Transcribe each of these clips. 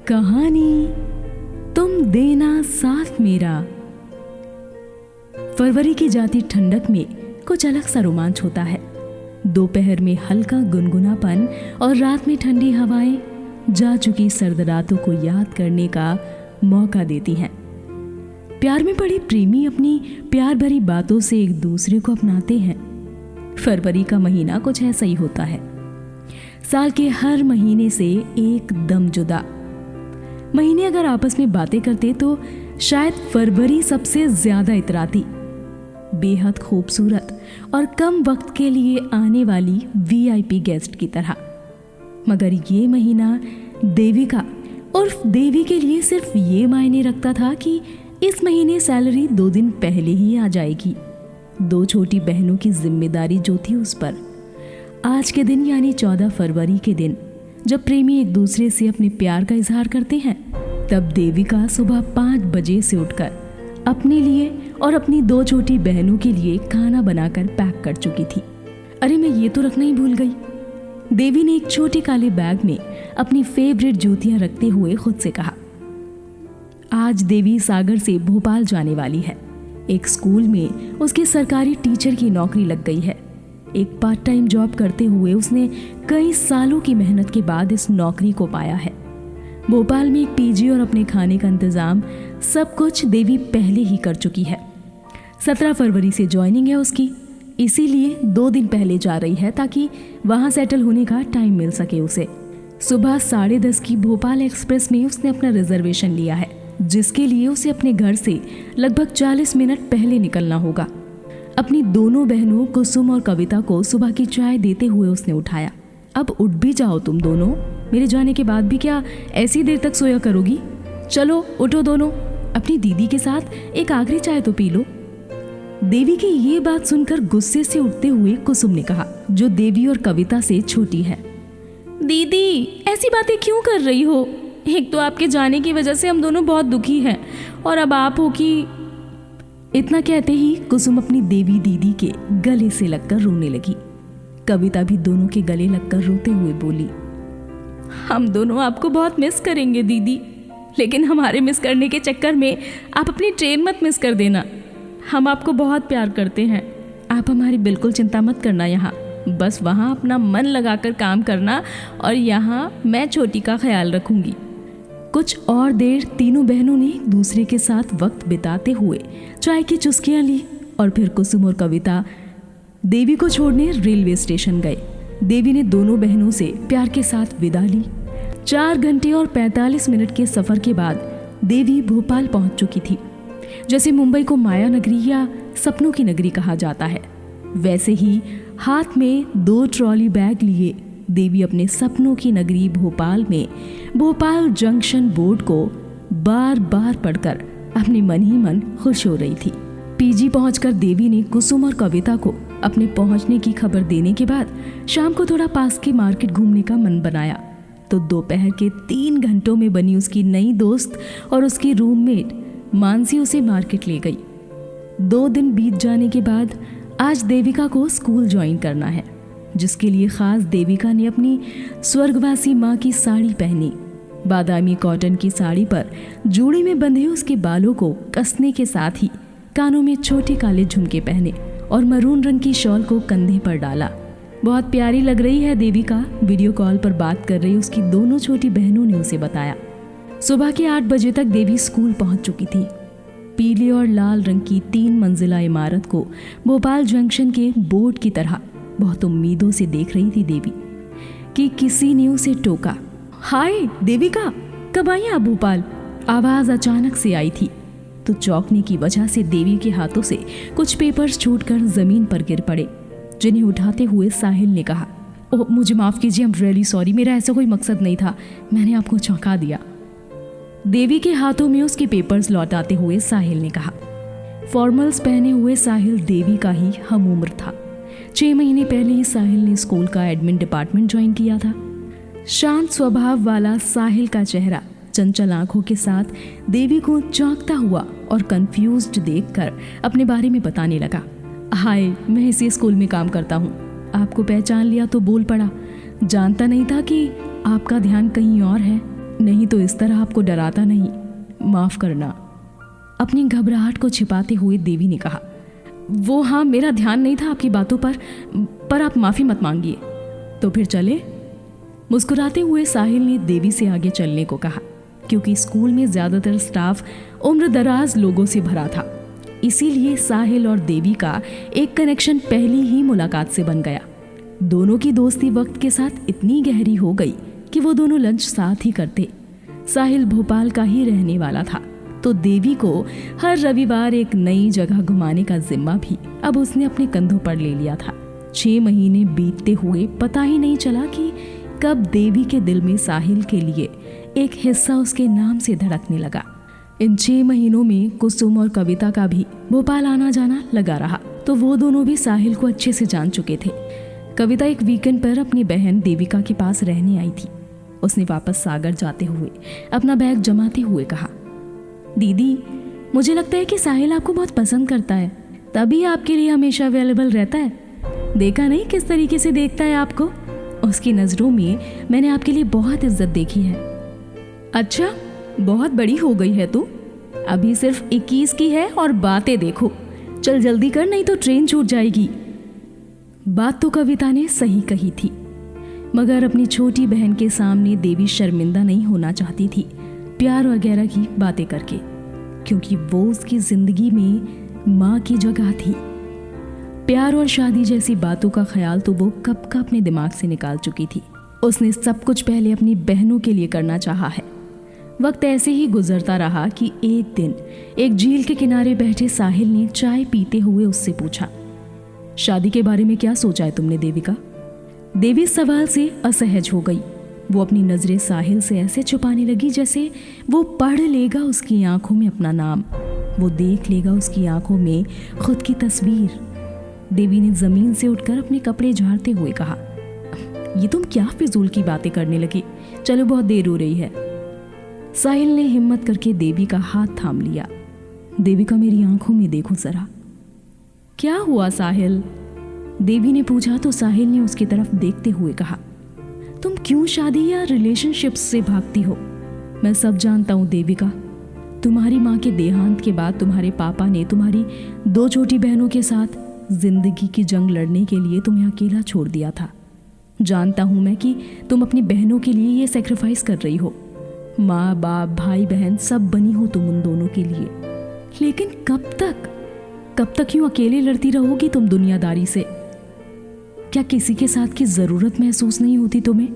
कहानी तुम देना साथ मेरा। फरवरी की जाती ठंडक में कुछ अलग सा रोमांच होता है। दोपहर में हल्का गुनगुनापन और रात में ठंडी हवाएं जा चुकी सर्द रातों को याद करने का मौका देती हैं। प्यार में पड़े प्रेमी अपनी प्यार भरी बातों से एक दूसरे को अपनाते हैं। फरवरी का महीना कुछ ऐसा ही होता है, साल के हर महीने से एकदम जुदा। महीने अगर आपस में बातें करते तो शायद फरवरी सबसे ज्यादा इतराती, बेहद खूबसूरत और कम वक्त के लिए आने वाली वीआईपी गेस्ट की तरह। मगर ये महीना देविका उर्फ देवी के लिए सिर्फ ये मायने रखता था कि इस महीने सैलरी 2 दिन पहले ही आ जाएगी। 2 छोटी बहनों की जिम्मेदारी जो थी उस पर। आज के दिन यानी 14 फरवरी के दिन जब प्रेमी एक दूसरे से अपने प्यार का इजहार करते हैं, तब देविका सुबह 5 बजे से उठकर अपने लिए और अपनी 2 छोटी बहनों के लिए खाना बनाकर पैक कर चुकी थी। अरे मैं ये तो रखना ही भूल गई। देवी ने एक छोटे काले बैग में अपनी फेवरेट जूतियां रखते हुए खुद से कहा। आज देवी सागर से भोपाल जाने वाली है। एक स्कूल में उसके सरकारी टीचर की नौकरी लग गई है। एक पार्ट टाइम जॉब करते हुए उसने कई सालों की मेहनत के बाद इस नौकरी को पाया है। भोपाल में एक पीजी और अपने खाने का इंतजाम सब कुछ देवी पहले ही कर चुकी है। 17 फरवरी से ज्वाइनिंग है उसकी, इसीलिए 2 दिन पहले जा रही है ताकि वहां सेटल होने का टाइम मिल सके उसे। सुबह 10:30 की भोपाल एक्सप्रेस में उसने अपना रिजर्वेशन लिया है, जिसके लिए उसे अपने घर से लगभग 40 मिनट पहले निकलना होगा। अपनी दोनों बहनों कुसुम और कविता को सुबह की चाय देते हुए उसने उठाया। अब उठ भी जाओ तुम दोनों, मेरे जाने के बाद भी क्या ऐसी देर तक सोया करोगी? चलो उठो दोनों, अपनी दीदी के साथ एक आखिरी चाय तो पी लो। देवी की ये बात सुनकर गुस्से से उठते हुए कुसुम ने कहा, जो देवी और कविता से छोटी है। दीदी ऐसी बातें क्यों कर रही हो? एक तो आपके जाने की वजह से हम दोनों बहुत दुखी हैं, और अब आप हो कि। इतना कहते ही कुसुम अपनी देवी दीदी के गले से लगकर रोने लगी। कविता भी दोनों के गले लगकर रोते हुए बोली, हम दोनों आपको बहुत मिस करेंगे दीदी, लेकिन हमारे मिस करने के चक्कर में आप अपनी ट्रेन मत मिस कर देना। हम आपको बहुत प्यार करते हैं, आप हमारी बिल्कुल चिंता मत करना। यहाँ बस वहाँ अपना मन लगाकर काम करना, और यहाँ मैं छोटी का ख्याल रखूंगी। कुछ और देर तीनों बहनों ने एक दूसरे के साथ वक्त बिताते हुए चाय की चुस्कियां ली, और फिर कुसुम और कविता देवी को छोड़ने रेलवे स्टेशन गए। देवी ने दोनों बहनों से प्यार के साथ विदा ली। 4 घंटे और 45 मिनट के सफर के बाद देवी भोपाल पहुंच चुकी थी। जैसे मुंबई को माया नगरी या सपनों की नगरी कहा जाता है, वैसे ही हाथ में 2 ट्रॉली बैग लिए देवी अपने सपनों की नगरी भोपाल में भोपाल जंक्शन बोर्ड को बार बार पढ़कर अपने मन ही मन खुश हो रही थी। पीजी पहुंचकर देवी ने कुसुम और कविता को अपने पहुंचने की खबर देने के बाद शाम को थोड़ा पास के मार्केट घूमने का मन बनाया, तो दोपहर के 3 घंटों में बनी उसकी नई दोस्त और उसकी रूममेट मानसी उसे मार्केट ले गई। 2 दिन बीत जाने के बाद आज देविका को स्कूल ज्वाइन करना है, जिसके लिए खास देविका ने अपनी स्वर्गवासी माँ की साड़ी पहनी। बादामी कॉटन की साड़ी पर जूड़ी में बंधे उसके बालों को कसने के साथ ही कानों में छोटे काले झुमके पहने और मरून रंग की शॉल को कंधे पर डाला। बहुत प्यारी लग रही है देविका, वीडियो कॉल पर बात कर रही उसकी दोनों छोटी बहनों ने उसे बताया। सुबह के 8 बजे तक देवी स्कूल पहुंच चुकी थी। पीले और लाल रंग की 3 मंजिला इमारत को भोपाल जंक्शन के बोर्ड की तरह बहुत उम्मीदों से देख रही थी देवी कि किसी ने उसे टोका। हाय देविका, कब आई आप भोपाल? आवाज अचानक से आई थी, तो चौंकने की वजह से देवी के हाथों से कुछ पेपर्स छूटकर जमीन पर गिर पड़े, जिन्हें उठाते हुए साहिल ने कहा, ओह मुझे माफ कीजिए, आई एम रियली सॉरी, मेरा ऐसा कोई मकसद नहीं था, मैंने आपको चौंका दिया। देवी के हाथों में उसके पेपर्स लौटाते हुए साहिल ने कहा। फॉर्मल्स पहने हुए साहिल देवी का ही हम उम्र था। 6 महीने पहले ही साहिल ने स्कूल का एडमिन डिपार्टमेंट ज्वाइन किया था। शांत स्वभाव वाला साहिल का चेहरा चंचल आंखों के साथ देवी को चौंकता हुआ और कंफ्यूज्ड देखकर अपने बारे में बताने लगा। हाय, मैं इसी स्कूल में काम करता हूँ। आपको पहचान लिया तो बोल पड़ा, जानता नहीं था कि आपका ध्यान कहीं और है। नहीं तो इस तरह आपको डराता नहीं, माफ़ करना। अपनी घबराहट को छिपाते हुए देवी ने कहा। वो हाँ, मेरा ध्यान नहीं था आपकी बातों पर आप माफ़ी मत मांगिए। तो फिर चले? मुस्कुराते हुए साहिल ने देवी से आगे चलने को कहा, क्योंकि स्कूल में ज़्यादातर स्टाफ उम्र दराज लोगों से भरा था। इसीलिए साहिल और देवी का एक कनेक्शन पहली ही मुलाकात से बन गया। दोनों की दोस्ती वक्त के साथ इतनी गहरी हो गई कि वो दोनों लंच साथ ही करते। साहिल भोपाल का ही रहने वाला था, तो देवी को हर रविवार एक नई जगह घुमाने का जिम्मा भी अब उसने अपने कंधों पर ले लिया था। 6 महीने बीतते हुए पता ही नहीं चला कि कब देवी के दिल में साहिल के लिए एक हिस्सा उसके नाम से धड़कने लगा। इन 6 महीनों में कुसुम और कविता का भी भोपाल आना जाना लगा रहा, तो वो दोनों भी साहिल को अच्छे से जान चुके थे। कविता एक वीकेंड पर अपनी बहन देविका के पास रहने आई थी। उसने वापस सागर जाते हुए अपना बैग जमाते हुए कहा, दीदी, मुझे लगता है कि साहिल आपको बहुत पसंद करता है, तभी आपके लिए हमेशा अवेलेबल रहता है। देखा नहीं किस तरीके से देखता है आपको? उसकी नज़रों में मैंने आपके लिए बहुत इज्जत देखी है। अच्छा, बहुत बड़ी हो गई है तू, अभी सिर्फ 21 की है और बातें देखो। चल जल्दी कर, नहीं तो ट्रेन छूट जाएगी। बात तो कविता ने सही कही थी, मगर अपनी छोटी बहन के सामने देवी शर्मिंदा नहीं होना चाहती थी प्यार वगैरह की बातें करके, क्योंकि वो उसकी जिंदगी में माँ की जगह थी। प्यार और शादी जैसी बातों का ख्याल तो वो कब का अपने दिमाग से निकाल चुकी थी। उसने सब कुछ पहले अपनी बहनों के लिए करना चाहा है। वक्त ऐसे ही गुजरता रहा कि एक दिन एक झील के किनारे बैठे साहिल ने चाय पीते हुए उससे पूछा, शादी के बारे में क्या सोचा है तुमने देविका? देवी इस सवाल से असहज हो गई। वो अपनी नजरें साहिल से ऐसे छुपाने लगी जैसे वो पढ़ लेगा उसकी आंखों में अपना नाम, वो देख लेगा उसकी आंखों में खुद की तस्वीर। देवी ने जमीन से उठकर अपने कपड़े झाड़ते हुए कहा, ये तुम क्या फिजूल की बातें करने लगी? चलो, बहुत देर हो रही है। साहिल ने हिम्मत करके देवी का हाथ थाम लिया। देविका, मेरी आंखों में देखो जरा। क्या हुआ साहिल? देवी ने पूछा तो साहिल ने उसकी तरफ देखते हुए कहा, तुम क्यों शादी या रिलेशनशिप्स से भागती हो? मैं सब जानता हूँ देविका, तुम्हारी माँ के देहांत के बाद तुम्हारे पापा ने तुम्हारी 2 छोटी बहनों के साथ जिंदगी की जंग लड़ने के लिए तुम्हें अकेला छोड़ दिया था। जानता हूँ मैं कि तुम अपनी बहनों के लिए ये सेक्रीफाइस कर रही हो। माँ बाप भाई बहन सब बनी हो तुम उन दोनों के लिए, लेकिन कब तक यूं अकेले लड़ती रहोगी तुम दुनियादारी से? क्या किसी के साथ की जरूरत महसूस नहीं होती तुम्हें?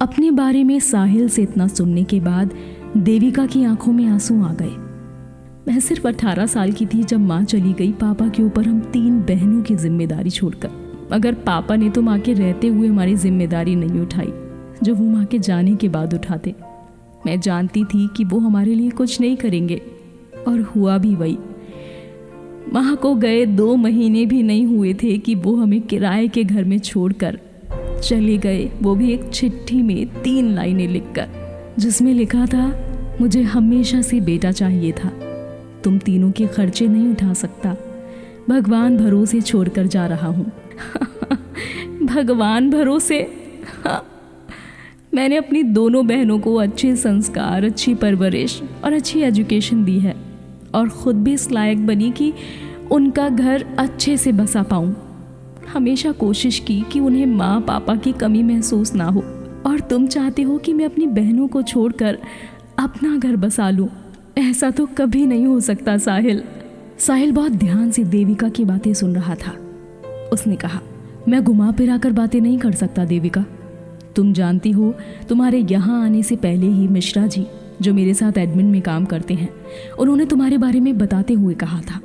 अपने बारे में साहिल से इतना सुनने के बाद देविका की आंखों में आंसू आ गए। मैं सिर्फ 18 साल की थी जब माँ चली गई पापा के ऊपर हम 3 बहनों की जिम्मेदारी छोड़कर, मगर पापा ने तो माँ के रहते हुए हमारी जिम्मेदारी नहीं उठाई जो वो माँ के जाने के बाद उठाते। मैं जानती थी कि वो हमारे लिए कुछ नहीं करेंगे, और हुआ भी वही। माँ को गए 2 महीने भी नहीं हुए थे कि वो हमें किराए के घर में छोड़कर चले गए, वो भी एक चिट्ठी में 3 लाइनें लिखकर, जिसमें लिखा था, मुझे हमेशा से बेटा चाहिए था, तुम तीनों के खर्चे नहीं उठा सकता, भगवान भरोसे छोड़कर जा रहा हूँ। भगवान भरोसे? मैंने अपनी दोनों बहनों को अच्छे संस्कार, अच्छी परवरिश और अच्छी एजुकेशन दी है, और ख़ुद भी इस लायक बनी कि उनका घर अच्छे से बसा पाऊँ। हमेशा कोशिश की कि उन्हें माँ पापा की कमी महसूस ना हो, और तुम चाहते हो कि मैं अपनी बहनों को छोड़कर अपना घर बसा लूँ। ऐसा तो कभी नहीं हो सकता साहिल। साहिल बहुत ध्यान से देविका की बातें सुन रहा था। उसने कहा, मैं घुमा फिरा कर बातें नहीं कर सकता देविका। तुम जानती हो, तुम्हारे यहाँ आने से पहले ही मिश्रा जी, जो मेरे साथ एडमिन में काम करते हैं, उन्होंने तुम्हारे बारे में बताते हुए कहा था,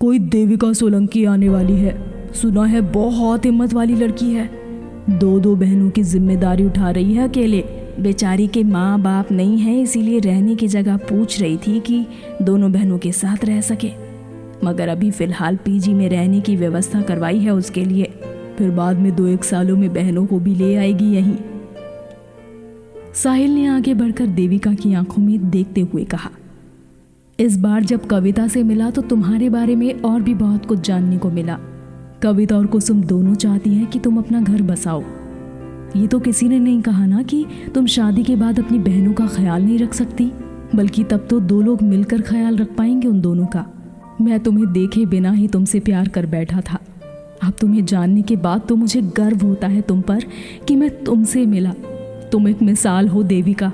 कोई देविका सोलंकी आने वाली है, सुना है बहुत हिम्मत वाली लड़की है, 2 बहनों की जिम्मेदारी उठा रही है अकेले। बेचारी के माँ बाप नहीं है, इसीलिए रहने की जगह पूछ रही थी कि दोनों बहनों के साथ रह सके, मगर अभी फ़िलहाल पीजी में रहने की व्यवस्था करवाई है उसके लिए, फिर बाद में 2-1 सालों में बहनों को भी ले आएगी यहीं। साहिल ने आगे बढ़कर देविका की आंखों में देखते हुए कहा, इस बार जब कविता से मिला तो तुम्हारे बारे में और भी बहुत कुछ जानने को मिला। कविता और कुसुम दोनों चाहती हैं कि तुम अपना घर बसाओ, ये तो किसी ने नहीं कहा ना कि तुम शादी के बाद अपनी बहनों का ख्याल नहीं रख सकती, बल्कि तब तो दो लोग मिलकर ख्याल रख पाएंगे उन दोनों का। मैं तुम्हें देखे बिना ही तुमसे प्यार कर बैठा था। अब तुम्हें जानने के बाद तो मुझे गर्व होता है तुम पर कि मैं तुमसे मिला। तुम एक मिसाल हो देविका।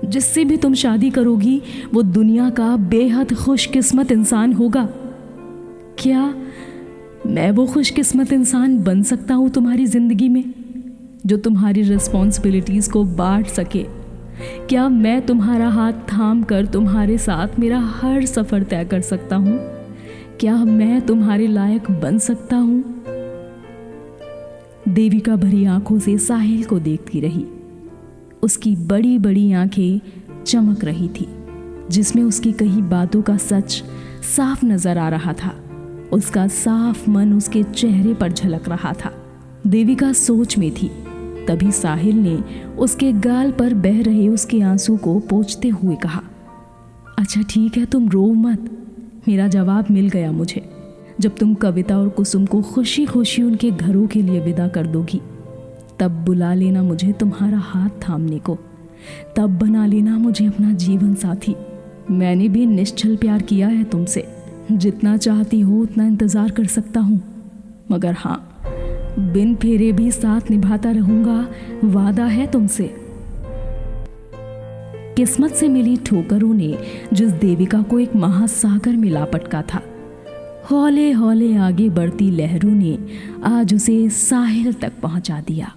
जिससे भी तुम शादी करोगी वो दुनिया का बेहद खुशकिस्मत इंसान होगा। क्या मैं वो खुशकिस्मत इंसान बन सकता हूँ तुम्हारी ज़िंदगी में, जो तुम्हारी रिस्पॉन्सिबिलिटीज़ को बांट सके? क्या मैं तुम्हारा हाथ थाम कर तुम्हारे साथ मेरा हर सफ़र तय कर सकता हूँ? क्या मैं तुम्हारे लायक बन सकता हूँ? देविका भरी आंखों से साहिल को देखती रही। उसकी बड़ी बड़ी आंखें चमक रही थी, जिसमें उसकी कही बातों का सच साफ नजर आ रहा था। उसका साफ मन उसके चेहरे पर झलक रहा था। देविका सोच में थी, तभी साहिल ने उसके गाल पर बह रहे उसके आंसू को पोंछते हुए कहा, अच्छा ठीक है, तुम रो मत। मेरा जवाब मिल गया मुझे। जब तुम कविता और कुसुम को खुशी खुशी उनके घरों के लिए विदा कर दोगी, तब बुला लेना मुझे तुम्हारा हाथ थामने को। तब बना लेना मुझे अपना जीवन साथी। मैंने भी निश्चल प्यार किया है तुमसे। जितना चाहती हो उतना इंतज़ार कर सकता हूँ, मगर हाँ, बिन फेरे भी साथ निभाता रहूँगा, वादा है तुमसे। किस्मत से मिली ठोकरों ने जिस देविका को एक महासागर में लापटका था, हौले हौले आगे बढ़ती लहरों ने आज उसे साहिल तक पहुँचा दिया।